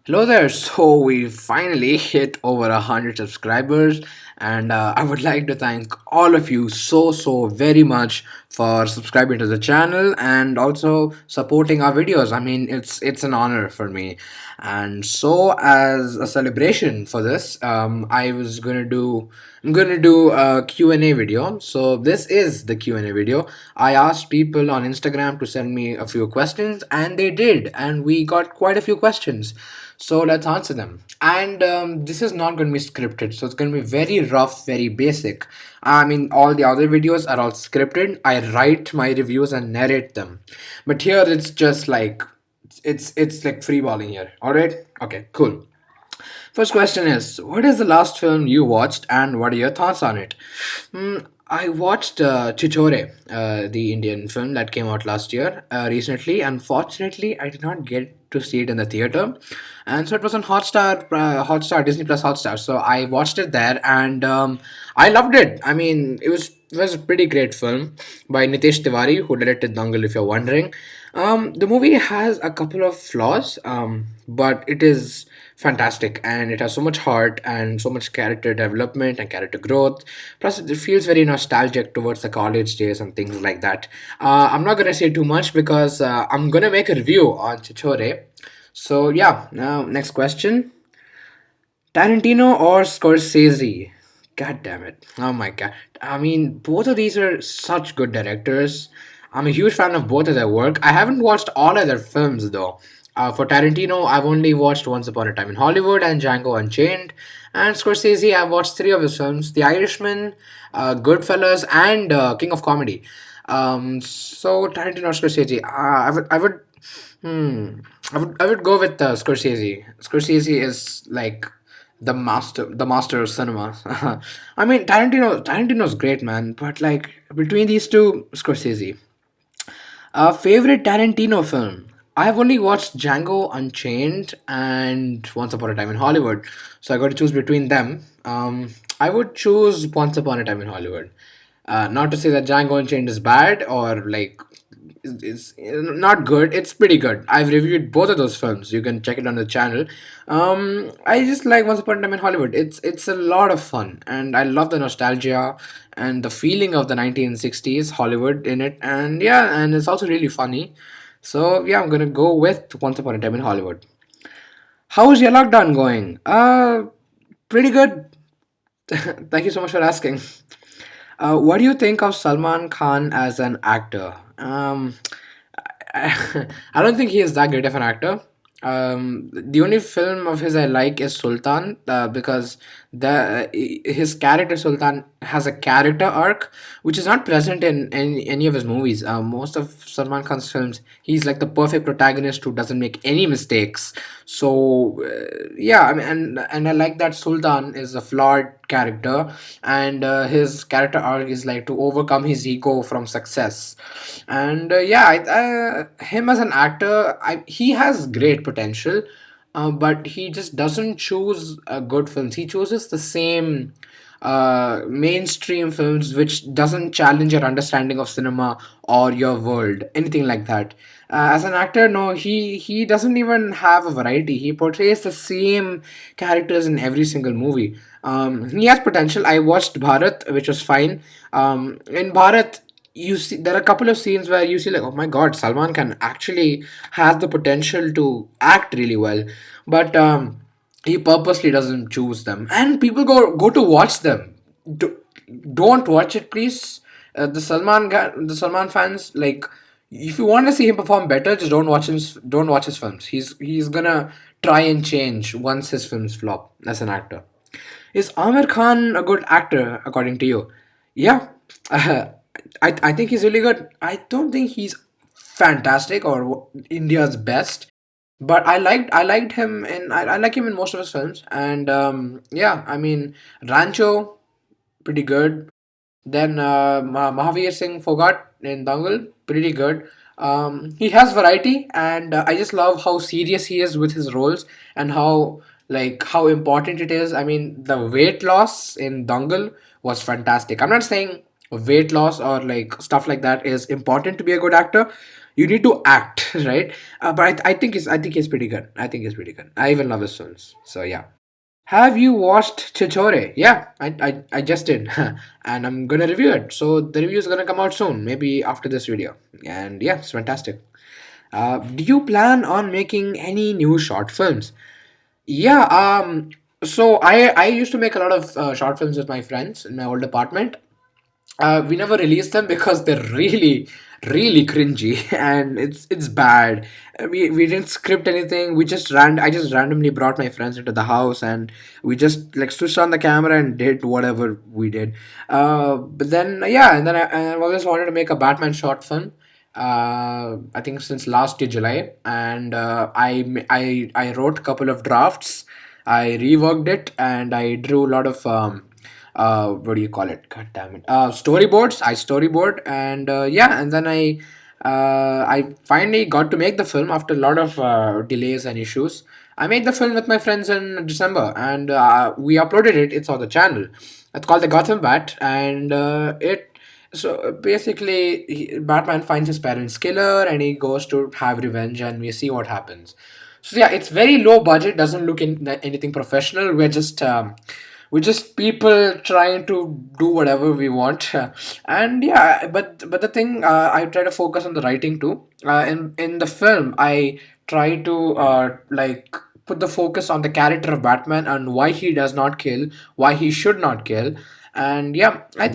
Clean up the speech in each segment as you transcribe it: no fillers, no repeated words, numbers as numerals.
Hello there. So we finally hit over 100 subscribers, and I would like to thank all of you so very much for subscribing to the channel and also supporting our videos. I mean, it's an honor for me. And so, as a celebration for this, I'm gonna do a Q&A video. So this is the Q&A video. I asked people on Instagram to send me a few questions, and they did, and we got quite a few questions. So let's answer them. And this is not going to be scripted, so it's going to be very rough, very basic. I mean, all the other videos are all scripted. I write my reviews and narrate them, but here it's just like it's like free balling here. All right, okay, cool. First question is, what is the last film you watched and what are your thoughts on it? I watched Chichore, the Indian film that came out last year, recently. Unfortunately, I did not get to see it in the theater, and so it was on Hotstar, Disney Plus Hotstar. So I watched it there, and I loved it. I mean, it was a pretty great film by Nitesh Tiwari, who directed Dangal, if you're wondering. The movie has a couple of flaws, but it is fantastic and it has so much heart and so much character development and character growth. Plus, it feels very nostalgic towards the college days and things like that. I'm not gonna say too much because I'm gonna make a review on Chichore. So, yeah, now next question. Tarantino or Scorsese? God damn it. Oh my god. I mean, both of these are such good directors. I'm a huge fan of both of their work. I haven't watched all of their films though. For Tarantino, I've only watched Once Upon a Time in Hollywood and Django Unchained. And Scorsese, I've watched three of his films: The Irishman, Goodfellas, and King of Comedy. So Tarantino or Scorsese? Hmm, I would go with Scorsese. Scorsese is like the master of cinema. I mean, Tarantino's great, man, but like between these two, Scorsese. Favorite Tarantino film? I've only watched Django Unchained and Once Upon a Time in Hollywood, so I got to choose between them. I would choose Once Upon a Time in Hollywood. Not to say that Django Unchained is bad or like it's not good. It's pretty good. I've reviewed both of those films. You can check it on the channel. I just like Once Upon a Time in Hollywood. It's a lot of fun, and I love the nostalgia and the feeling of the 1960s Hollywood in it. And yeah, and it's also really funny. So yeah, I'm gonna go with Once Upon a Time in Hollywood. How is your lockdown going? Pretty good. Thank you so much for asking. What do you think of Salman Khan as an actor? I don't think he is that great of an actor. The only film of his I like is Sultan, because his character Sultan has a character arc which is not present in any of his movies. Most of Salman Khan's films, he's like the perfect protagonist who doesn't make any mistakes. So yeah, I mean, and I like that Sultan is a flawed character, and his character arc is like to overcome his ego from success. And yeah, him as an actor, he has great potential, but he just doesn't choose good films. He chooses the same mainstream films which doesn't challenge your understanding of cinema or your world, anything like that. As an actor, no, he doesn't even have a variety. He portrays the same characters in every single movie. He has potential. I watched Bharat, which was fine. In Bharat, you see there are a couple of scenes where you see like, oh my god, Salman Khan actually has the potential to act really well, but he purposely doesn't choose them, and people go to watch them. Do, don't watch it, please. The Salman fans, like, if you want to see him perform better, just don't watch his films. He's gonna try and change once his films flop as an actor. Is Amir Khan a good actor according to you? Yeah, I think he's really good. I don't think he's fantastic or India's best, but I liked him I like him in most of his films. And yeah, I mean, Rancho, pretty good. Then Mahavir Singh Fogart in Dangal, pretty good. He has variety, and I just love how serious he is with his roles and how important it is. I mean, the weight loss in Dangal was fantastic. I'm not saying weight loss or like stuff like that is important to be a good actor. You need to act, right? But I think he's pretty good. I think he's pretty good. I even love his films. So yeah. Have you watched Chichore? Yeah, I just did, and I'm gonna review it. So the review is gonna come out soon, maybe after this video. And yeah, it's fantastic. Do you plan on making any new short films? Yeah, so I used to make a lot of short films with my friends in my old apartment. We never released them because they're really cringy and it's bad. We didn't script anything. I just randomly brought my friends into the house and we just like switched on the camera and did whatever we did. But then yeah, and then I always wanted to make a Batman short film. I think since last year July, and I wrote a couple of drafts. I reworked it and I drew a lot of what do you call it, god damn it, storyboards. I storyboard, and yeah, and then I finally got to make the film after a lot of delays and issues. I made the film with my friends in December, and we uploaded it. It's on the channel. It's called the Gotham Bat, and it so basically Batman finds his parents killer and he goes to have revenge, and we see what happens. So yeah, it's very low budget, doesn't look in anything professional. We're just people trying to do whatever we want. And yeah, but the thing, I try to focus on the writing too. In the film, I try to like put the focus on the character of Batman and why he does not kill, why he should not kill. And yeah, I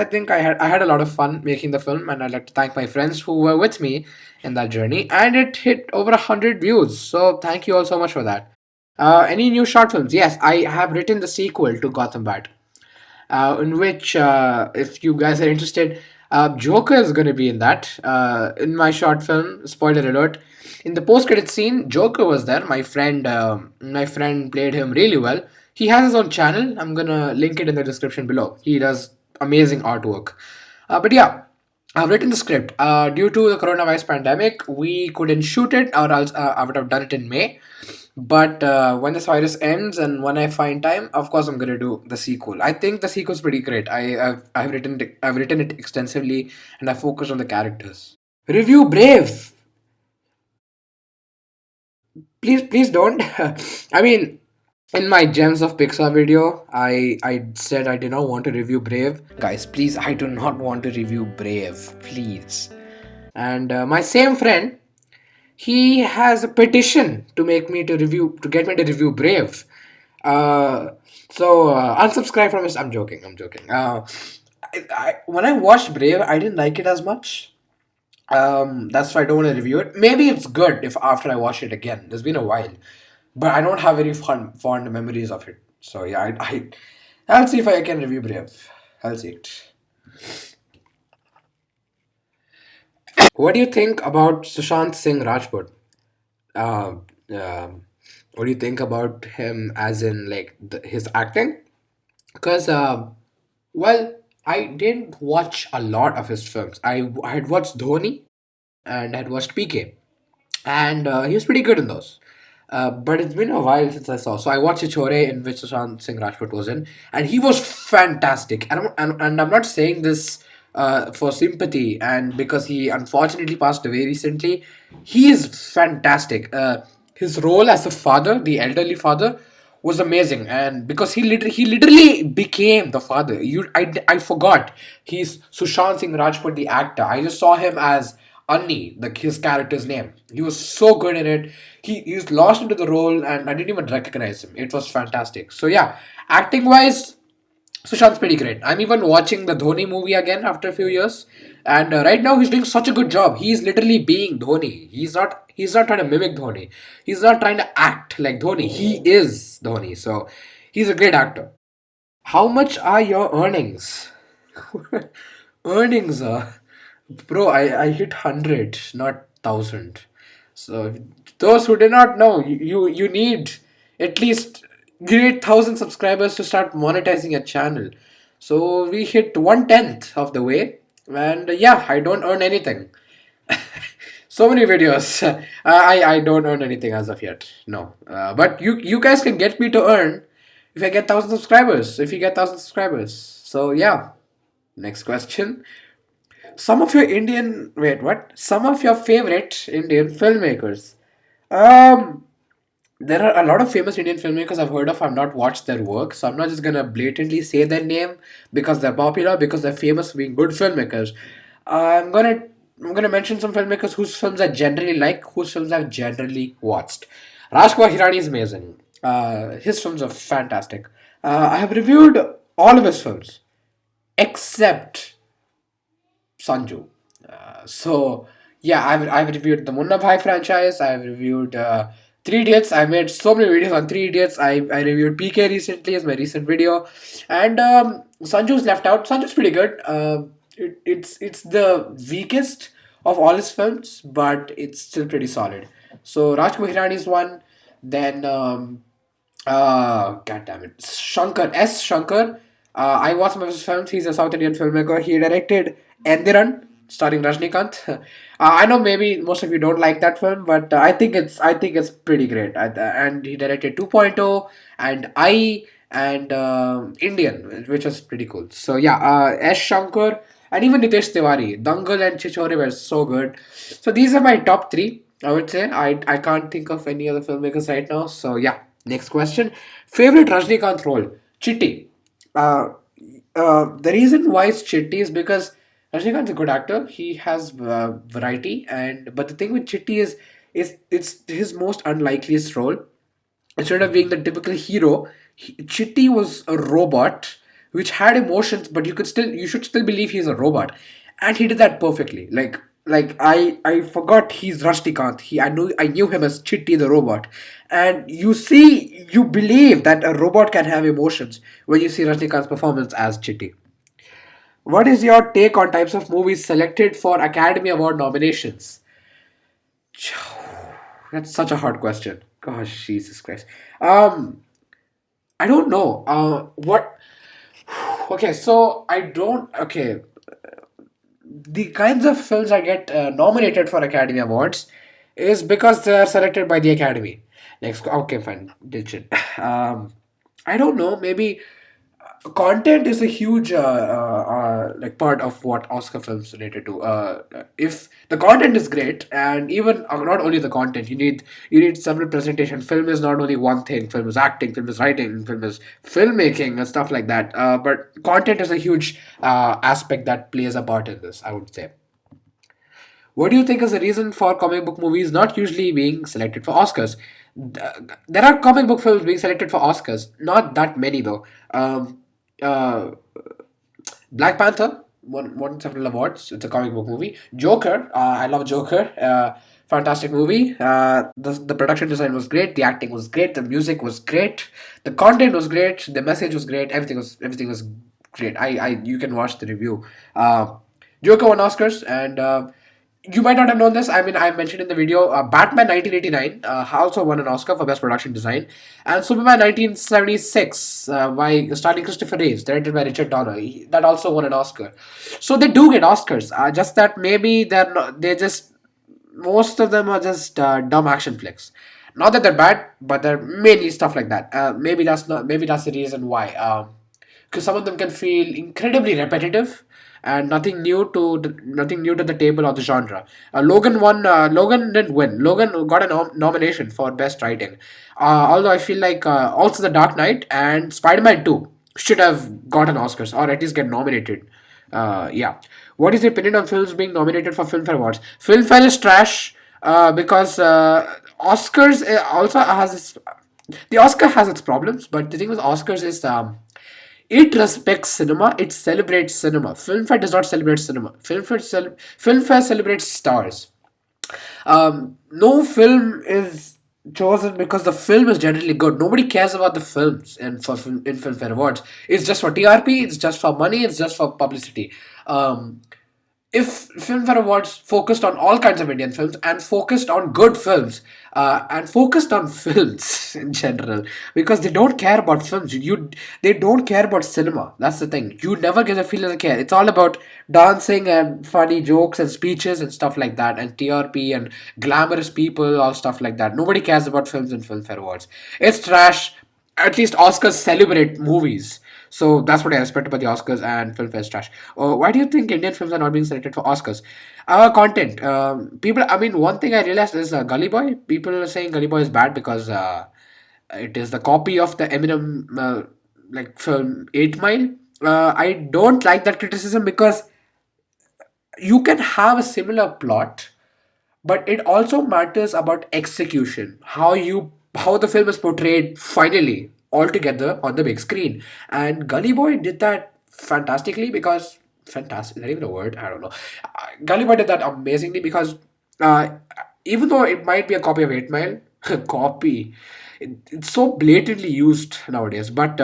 think I had a lot of fun making the film, and I'd like to thank my friends who were with me in that journey. And it hit over 100 views, so thank you all so much for that. Any new short films? Yes, I have written the sequel to Gotham Bat, in which, if you guys are interested, Joker is going to be in that. In my short film, spoiler alert, in the post-credit scene, Joker was there. My friend played him really well. He has his own channel. I'm gonna link it in the description below. He does amazing artwork. But yeah, I've written the script. Due to the coronavirus pandemic, we couldn't shoot it, or else I would have done it in May. But when this virus ends and when I find time, of course I'm gonna do the sequel. I think the sequel's pretty great. I've written it extensively, and I focused on the characters. Review Brave. Please don't. I mean, in my Gems of Pixar video, I said I did not want to review Brave. Guys, please, I do not want to review Brave. Please. And my same friend, he has a petition to get me to review Brave. Uh, unsubscribe from his. I'm joking. I'm joking. When I watched Brave, I didn't like it as much. That's why I don't want to review it. Maybe it's good if after I watch it again. It's been a while, but I don't have very fond memories of it. So yeah, I'll see if I can review Brave. I'll see it. What do you think about Sushant Singh Rajput? Uh, um, what do you think about him as in like his acting? Because well, I didn't watch a lot of his films. I had watched Dhoni and I had watched PK, and he was pretty good in those. But it's been a while since I saw. So I watched Chore, in which Sushant Singh Rajput was in, and he was fantastic. And I'm not saying this for sympathy, and because he unfortunately passed away recently, he is fantastic. His role as the father, the elderly father, was amazing, and because he literally became the father. I forgot he's Sushant Singh Rajput, the actor. I just saw him as Anni, his character's name. He was so good in it. He was lost into the role, and I didn't even recognize him. It was fantastic. So yeah, acting wise, Sushant's pretty great. I'm even watching the Dhoni movie again after a few years, and right now he's doing such a good job. He's literally being Dhoni. He's not trying to mimic Dhoni. He's not trying to act like Dhoni. He is Dhoni. So he's a great actor. How much are your earnings? Earnings, bro. I hit 100, not 1,000. So those who do not know, you need at least great 1,000 subscribers to start monetizing a channel. So we hit 1/10 of the way, and yeah, I don't earn anything. So many videos. I don't earn anything as of yet. No, but you guys can get me to earn if I get 1,000 subscribers. If you get 1,000 subscribers. So yeah. Next question. Some of your Indian, wait, what? Some of your favorite Indian filmmakers. Um, there are a lot of famous Indian filmmakers I've heard of. I've not watched their work, so I'm not just gonna blatantly say their name because they're popular, because they're famous for being good filmmakers. I'm gonna I'm gonna mention some filmmakers whose films I generally like, whose films I've generally watched. Rajkumar Hirani is amazing. His films are fantastic. I have reviewed all of his films except Sanju. So yeah, I've reviewed the Munna Bhai franchise. I've reviewed Three Idiots. I made so many videos on Three Idiots. I reviewed PK recently as my recent video, and Sanju's left out. Sanju's pretty good. It's the weakest of all his films, but it's still pretty solid. So Rajkumar Hirani is one. Then God damn it. Shankar, S. Shankar. I watched some of his films. He's a South Indian filmmaker. He directed Endiran, starring Rajnikant. I know maybe most of you don't like that film, but I think it's pretty great. And he directed 2.0 and I and Indian, which was pretty cool. So yeah, S. Shankar and even Nitesh Tiwari, Dangal and Chichore were so good. So these are my top three. I would say I can't think of any other filmmakers right now. So yeah, next question. Favorite Rajnikant role? Chitti. Uh, the reason why it's Chitti is because Rajnikant's a good actor. He has variety, and but the thing with Chitti is it's his most unlikeliest role. Instead of being the typical hero, Chitti was a robot which had emotions, but you should still believe he's a robot, and he did that perfectly. I forgot he's Rashnikant. I knew him as Chitti the robot, and you believe that a robot can have emotions when you see Rashnikant's performance as Chitti. What is your take on types of movies selected for Academy Award nominations? That's such a hard question. Gosh, Jesus Christ. Um, I don't know. What? Okay, so I don't. Okay, the kinds of films I get nominated for Academy Awards is because they are selected by the Academy. Next, okay, fine, ditch it. I don't know. Maybe content is a huge like part of what Oscar films related to. If the content is great, and even not only the content, you need several presentation. Film is not only one thing. Film is acting, film is writing, film is filmmaking, and stuff like that. But content is a huge aspect that plays a part in this, I would say. What do you think is the reason for comic book movies not usually being selected for Oscars? There are comic book films being selected for Oscars, not that many though. Uh, Black Panther won several awards. It's a comic book movie. Joker, I love Joker. Fantastic movie. The production design was great. The acting was great. The music was great. The content was great. The message was great. Everything was great. I you can watch the review. Joker won Oscars, and you might not have known this. I mean, I mentioned in the video, Batman 1989 also won an Oscar for Best Production Design, and Superman 1976 by starring Christopher Reeves, directed by Richard Donner, that also won an Oscar. So they do get Oscars. Just that maybe they're not, they just most of them are just dumb action flicks. Not that they're bad, but they're mainly stuff like that. Maybe that's the reason why. Because some of them can feel incredibly repetitive and nothing new to the table or the genre. Logan won. Logan didn't win. Logan got a nomination for best writing. Although I feel like also The Dark Knight and Spider-Man 2 should have gotten Oscars or at least get nominated. Yeah. What is your opinion on films being nominated for Filmfare Awards? Filmfare is trash because Oscars also has its. The Oscar has its problems, but the thing with Oscars is it respects cinema. It celebrates cinema. Filmfare does not celebrate cinema. Filmfare celebrates stars. No film is chosen because the film is generally good. Nobody cares about the films in Filmfare Awards. It's just for TRP. It's just for money. It's just for publicity. If Filmfare Awards focused on all kinds of Indian films and focused on good films and focused on films in general, because they don't care about films, they don't care about cinema. That's the thing. You never get a feeling of care. It's all about dancing and funny jokes and speeches and stuff like that, and TRP and glamorous people, all stuff like that. Nobody cares about films and Filmfare Awards. It's trash. at least Oscars celebrate movies. So that's what I respect about the Oscars and film fest trash. Why do you think Indian films are not being selected for Oscars? Content. People. I mean, one thing I realized is Gully Boy. People are saying Gully Boy is bad because it is the copy of the Eminem like film 8 Mile. I don't like that criticism because you can have a similar plot, but it also matters about execution, how the film is portrayed finally altogether on the big screen. And Gully Boy did that fantastically because fantastic is that even a word, I don't know. Gully Boy did that amazingly because uh, even though it might be a copy of 8 Mile, copy, it's so blatantly used nowadays, but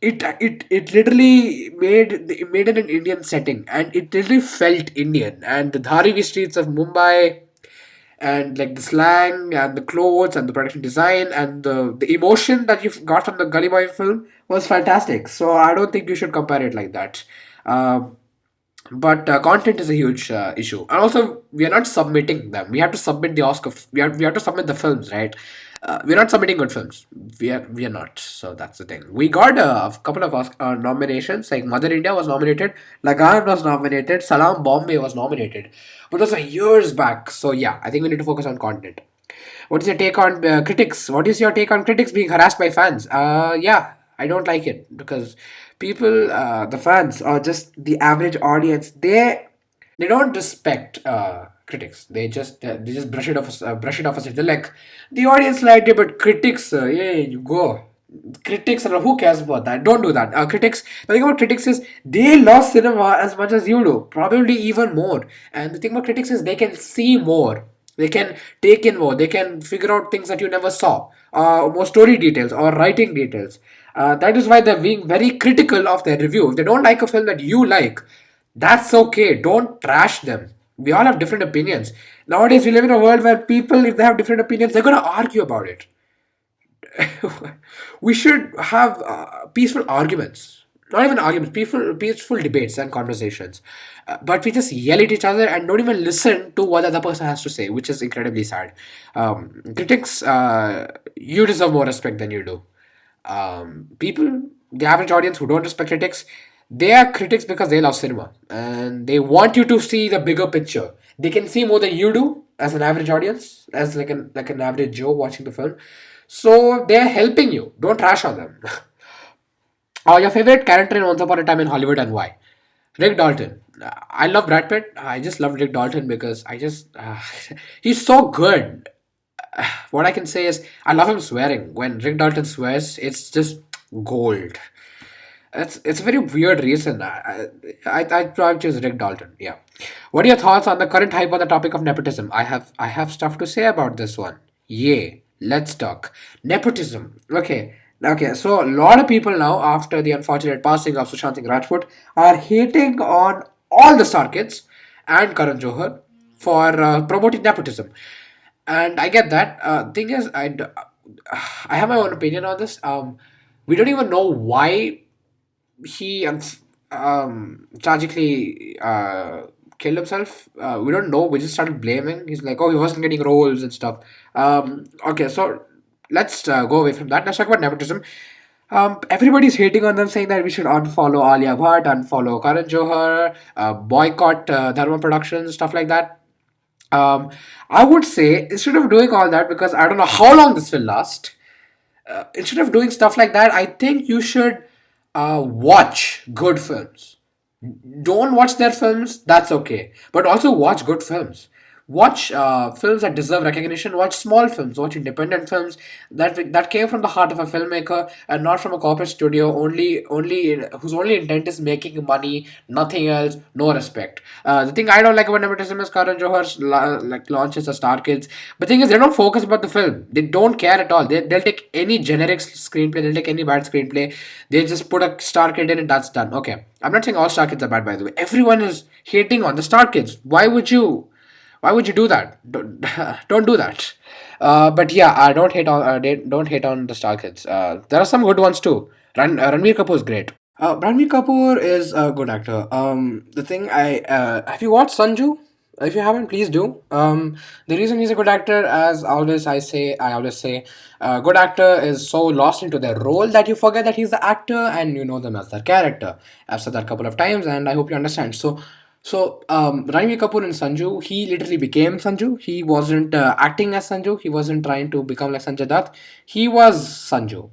it literally made it an Indian setting, and it literally felt Indian. And the Dharavi streets of Mumbai, and like the slang and the clothes and the production design and the emotion that you've got from the Gully Boy film was fantastic. So I don't think you should compare it like that. Um but content is a huge issue, and also we are not submitting them. We have to submit the Oscar. We have to submit the films, right? We're not submitting good films. We are not. So that's the thing. We got a couple of nominations. Like Mother India was nominated, Lagan was nominated, Salam Bombay was nominated, but those are years back. So yeah, I think we need to focus on content. What is your take on critics? What is your take on critics being harassed by fans? Yeah, I don't like it because people, the fans, or just the average audience, they don't respect critics. They just brush it off as they're like the audience liked it, but critics, yeah, you go. Critics, who cares about that? Don't do that. Critics. The thing about critics is they love cinema as much as you do, probably even more. And the thing about critics is they can see more. They can take in more. They can figure out things that you never saw, more story details or writing details. That is why they're being very critical of their review. If they don't like a film that you like, that's okay. Don't trash them. We all have different opinions. Nowadays, we live in a world where people, if they have different opinions, they're going to argue about it. We should have peaceful arguments, not even arguments, peaceful debates and conversations. But we just yell at each other and don't even listen to what the other person has to say, which is incredibly sad. Critics, you deserve more respect than you do. People, the average audience who don't respect critics, they are critics because they love cinema and they want you to see the bigger picture. They can see more than you do as an average audience, as like an average Joe watching the film. So they're helping you. Don't trash on them. Your favorite character in Once Upon a Time in Hollywood and why? Rick Dalton. I love Brad Pitt. I just love Rick Dalton because he's so good. What I can say is I love him swearing. When Rick Dalton swears, it's just gold. It's a very weird reason. I probably choose Rick Dalton. Yeah. What are your thoughts on the current hype on the topic of nepotism? I have stuff to say about this one. Yay. Let's talk nepotism. Okay. Okay. So a lot of people now, after the unfortunate passing of Sushant Singh Rajput, are hating on all the star kids and Karan Johar for promoting nepotism, and I get that. Thing is, I have my own opinion on this. We don't even know why he tragically killed himself. We don't know. We just started blaming. He's like, oh, he wasn't getting roles and stuff. Okay, so let's go away from that. Let's talk about nepotism. Everybody's hating on them, saying that we should unfollow Alia Bhatt, unfollow Karan Johar, boycott Dharma Productions, stuff like that. Um, I would say instead of doing all that, because I don't know how long this will last, instead of doing stuff like that, I think you should watch good films. Don't watch their films, that's okay. But also watch good films. Watch films that deserve recognition. Watch small films. Watch independent films that came from the heart of a filmmaker and not from a corporate studio. Only whose only intent is making money, nothing else. No respect. The thing I don't like about nepotism is Karan Johar's like launches the Star Kids. But the thing is, they don't focus about the film. They don't care at all. They'll take any generic screenplay. They'll take any bad screenplay. They just put a Star Kid in and that's done. Okay. I'm not saying all Star Kids are bad, by the way. Everyone is hating on the Star Kids. Why would you do that? Don't do that. But yeah, I don't hate on the Star Kids. There are some good ones too. Ranveer Kapoor is great. Ranveer Kapoor is a good actor. The thing I have you watched Sanju? If you haven't, please do. The reason he's a good actor, as I always say, good actor is so lost into their role that you forget that he's the actor and you know them as their character. I've said that a couple of times, and I hope you understand. Ranveer Kapoor in Sanju, he literally became Sanju. He wasn't acting as Sanju. He wasn't trying to become like Sanjay Dutt. He was Sanju,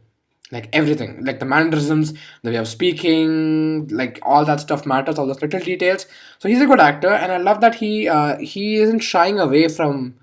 like everything, like the mannerisms, the way of speaking, like all that stuff matters, all those little details. So he's a good actor, and I love that he isn't shying away from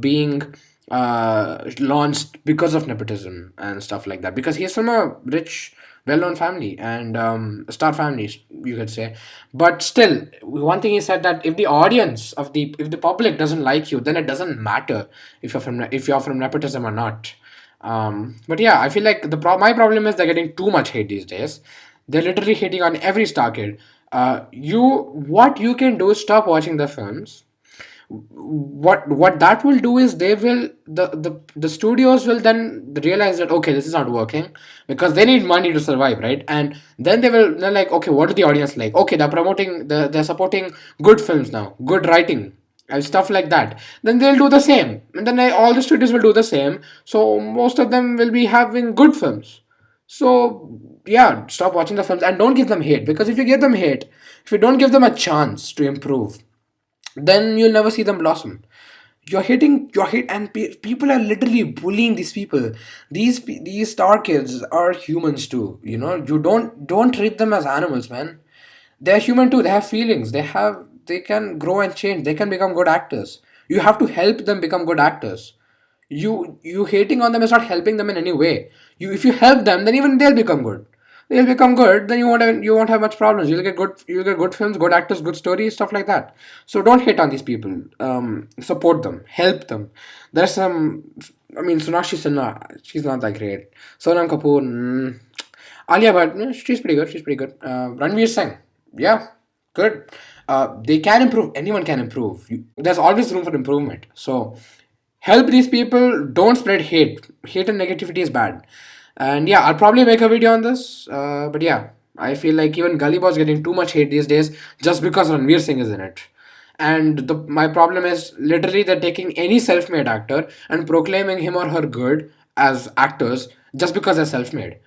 being launched because of nepotism and stuff like that, because he's from a rich, well-known family and a star family, you could say. But still, one thing he said, that if the public doesn't like you, then it doesn't matter if you're from nepotism or not. But yeah, I feel like my problem is they're getting too much hate these days. They're literally hating on every star kid. What you can do is stop watching the films. What that will do is the studios will then realize that okay, this is not working, because they need money to survive, right? And then they're like, okay, what do the audience like? Okay, they're supporting good films now, good writing and stuff like that. Then they'll do the same, and then all the studios will do the same, so most of them will be having good films. So yeah, stop watching the films and don't give them hate, because if you give them hate, if you don't give them a chance to improve, then you'll never see them blossom. People are literally bullying these people. These star kids are humans too. You don't treat them as animals, man. They're human too. They have feelings. They can grow and change. They can become good actors. You have to help them become good actors. You hating on them is not helping them in any way. If you help them, then even they'll become good. They'll become good, then you won't have much problems. You'll get good films, good actors, good stories, stuff like that. So don't hate on these people. Support them, help them. There's some, I mean, Sonakshi Sinha, she's not that great. Sonam Kapoor, Alia Bhatt, she's pretty good. She's pretty good. Ranveer Singh, yeah, good. They can improve. Anyone can improve. There's always room for improvement. So help these people. Don't spread hate. Hate and negativity is bad. And yeah, I'll probably make a video on this. But yeah, I feel like even Gully Boy's getting too much hate these days just because Ranveer Singh is in it. And my problem is literally they're taking any self-made actor and proclaiming him or her good as actors just because they're self-made.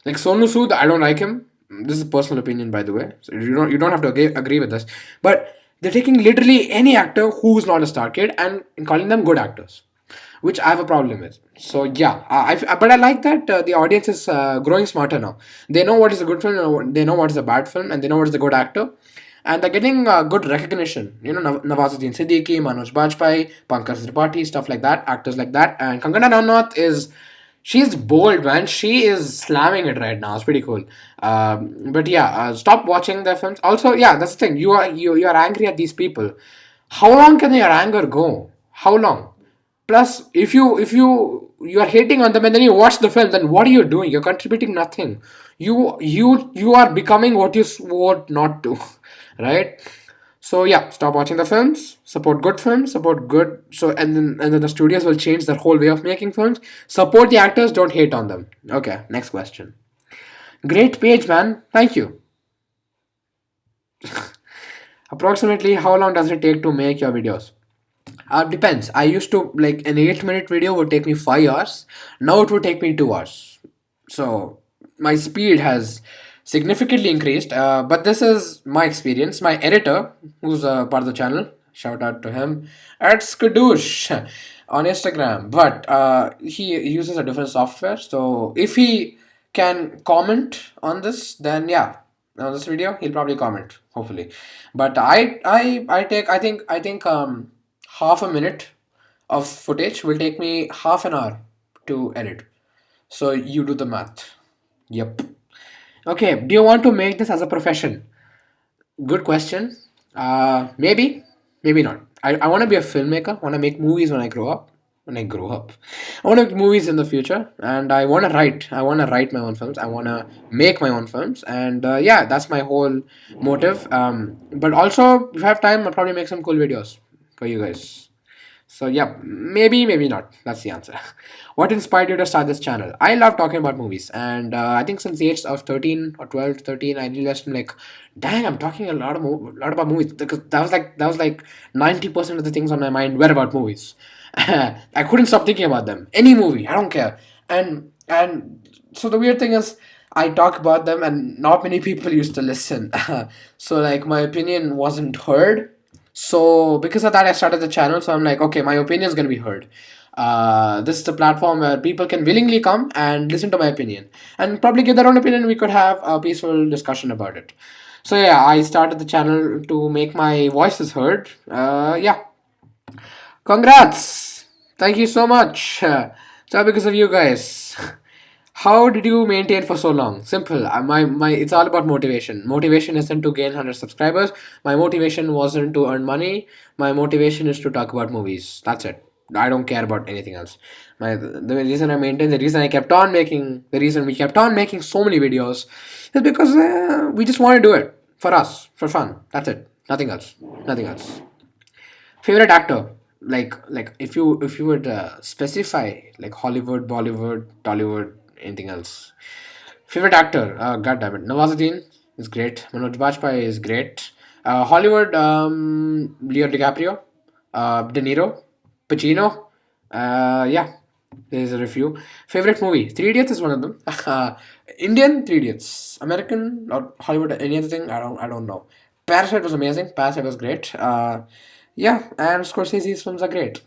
Like Sonu Sood, I don't like him. This is a personal opinion, by the way. So you don't have to agree with this. But they're taking literally any actor who's not a star kid and calling them good actors, which I have a problem with. So yeah, but I like that the audience is growing smarter now. They know what is a good film, they know what is a bad film, and they know what is a good actor, and they're getting good recognition. Nawazuddin Siddiqui, Manoj Bajpayee, Pankaj Tripathi, stuff like that, actors like that, and Kangana Ranaut is. She's bold, man. She is slamming it right now. It's pretty cool. But yeah, stop watching their films. Also, yeah, that's the thing. You are angry at these people. How long can your anger go? How long? Plus, if you are hating on them and then you watch the film, then what are you doing? You're contributing nothing. You are becoming what you swore not to, right? So yeah, stop watching the films. Support good films. Support good. And then the studios will change their whole way of making films. Support the actors. Don't hate on them. Okay, next question. Great page, man. Thank you. Approximately how long does it take to make your videos? Depends. I used to like an 8-minute video would take me 5 hours. Now it would take me 2 hours. So my speed has significantly increased. But this is my experience. My editor, who's part of the channel, shout out to him, at Skadoosh on Instagram. But he uses a different software. So if he can comment on this, then yeah, on this video he'll probably comment hopefully. But I think half a minute of footage will take me half an hour to edit. So you do the math. Yep. Okay, do you want to make this as a profession? Good question. Maybe, maybe not. I want to be a filmmaker. I want to make movies when I grow up. When I grow up, I want to make movies in the future, and I want to write. I want to write my own films. I want to make my own films, and yeah, that's my whole motive. But also, if I have time, I'll probably make some cool videos for you guys. So yeah, maybe not. That's the answer. What inspired you to start this channel? I love talking about movies, and I think since the age of 13 or 12, 13, I realized I'm like, dang, I'm talking lot about movies, because that was like 90% of the things on my mind were about movies. I couldn't stop thinking about them. Any movie, I don't care. And so the weird thing is, I talk about them, and not many people used to listen. So like my opinion wasn't heard, so because of that, I started the channel. So I'm like, okay, my opinion is gonna be heard. This is a platform where people can willingly come and listen to my opinion and probably give their own opinion. We could have a peaceful discussion about it. So yeah, I started the channel to make my voices heard. Yeah, congrats! Thank you so much. So because of you guys. How did you maintain for so long? Simple. My it's all about motivation. Motivation isn't to gain 100 subscribers. My motivation wasn't to earn money. My motivation is to talk about movies. That's it. I don't care about anything else. The reason I maintained, the reason I kept on making, the reason we kept on making so many videos is because we just want to do it for us, for fun. That's it. Nothing else. Nothing else. Favorite actor? Like if you would specify, like Hollywood, Bollywood, Tollywood, anything else. Favorite actor? God damn it, Nawazuddin is great. Manoj Bajpayee is great. Hollywood, Leo DiCaprio, De Niro, Pacino. Yeah, there's a review. Favorite movie? Three Idiots is one of them. Indian Three Idiots. American or Hollywood? Any other thing? I don't know. Parasite was amazing. Parasite was great. Yeah, and Scorsese's films are great.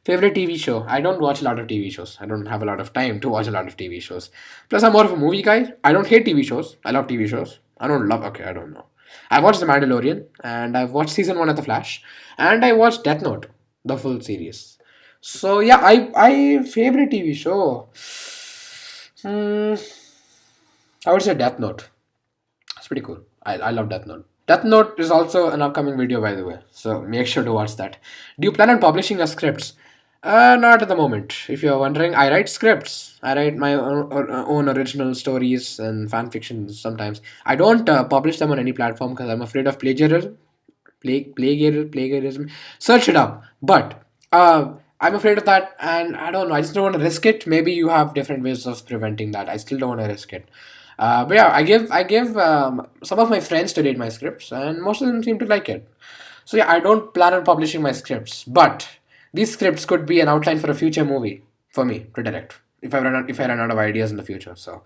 Favorite TV show? I don't watch a lot of TV shows. I don't have a lot of time to watch a lot of TV shows. Plus, I'm more of a movie guy. I don't hate TV shows. I love TV shows. I don't love. Okay, I don't know. I watched The Mandalorian, and I've watched season one of The Flash, and I watched Death Note, the full series. So yeah, I favorite TV show. Hmm, I would say Death Note. It's pretty cool. I love Death Note. Death Note is also an upcoming video, by the way, so make sure to watch that. Do you plan on publishing your scripts? Not at the moment. If you're wondering, I write scripts. I write my own original stories and fan fictions sometimes. I don't publish them on any platform because I'm afraid of plagiarism. Plagiarism. Search it up. But I'm afraid of that, and I don't know. I just don't want to risk it. Maybe you have different ways of preventing that. I still don't want to risk it. But yeah, I give some of my friends to read my scripts, and most of them seem to like it. So yeah, I don't plan on publishing my scripts, but these scripts could be an outline for a future movie for me to direct if I run out of ideas in the future. So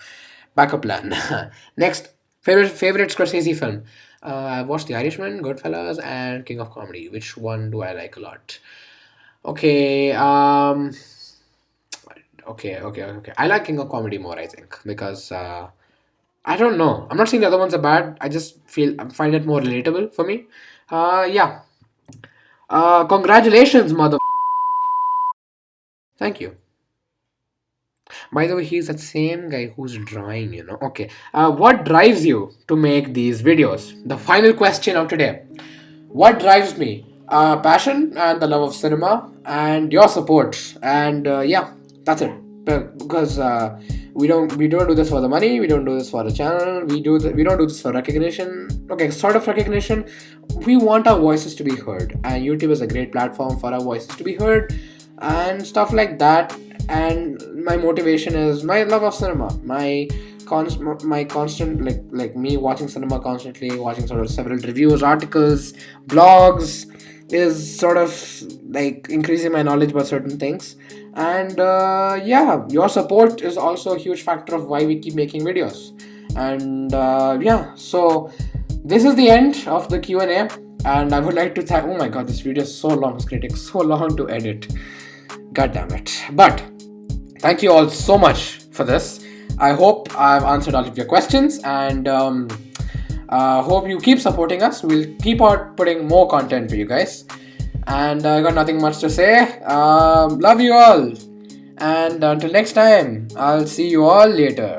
backup plan. Next, favorite Scorsese film. I've watched The Irishman, Goodfellas, and King of Comedy. Which one do I like a lot? Okay, okay. I like King of Comedy more, I think, because I don't know. I'm not saying the other ones are bad. I just I find it more relatable for me. Yeah. Congratulations, mother. Thank you. By the way, he's that same guy who's drawing, you know. Okay. What drives you to make these videos? The final question of today. What drives me? Passion and the love of cinema and your support. And yeah, that's it. Because we don't do this for the money. We don't do this for the channel. We don't do this for recognition. Okay, sort of recognition. We want our voices to be heard, and YouTube is a great platform for our voices to be heard, and stuff like that. And my motivation is my love of cinema, my constant, like me watching cinema constantly, watching sort of several reviews, articles, blogs, is sort of like increasing my knowledge about certain things. And yeah, your support is also a huge factor of why we keep making videos. And yeah, so this is the end of the Q&A, and I would like to thank, oh my god, this video is so long, it's going to take so long to edit, god damn it. But thank you all so much for this. I hope I've answered all of your questions, and hope you keep supporting us. We'll keep on putting more content for you guys. And I got nothing much to say. Love you all. And until next time, I'll see you all later.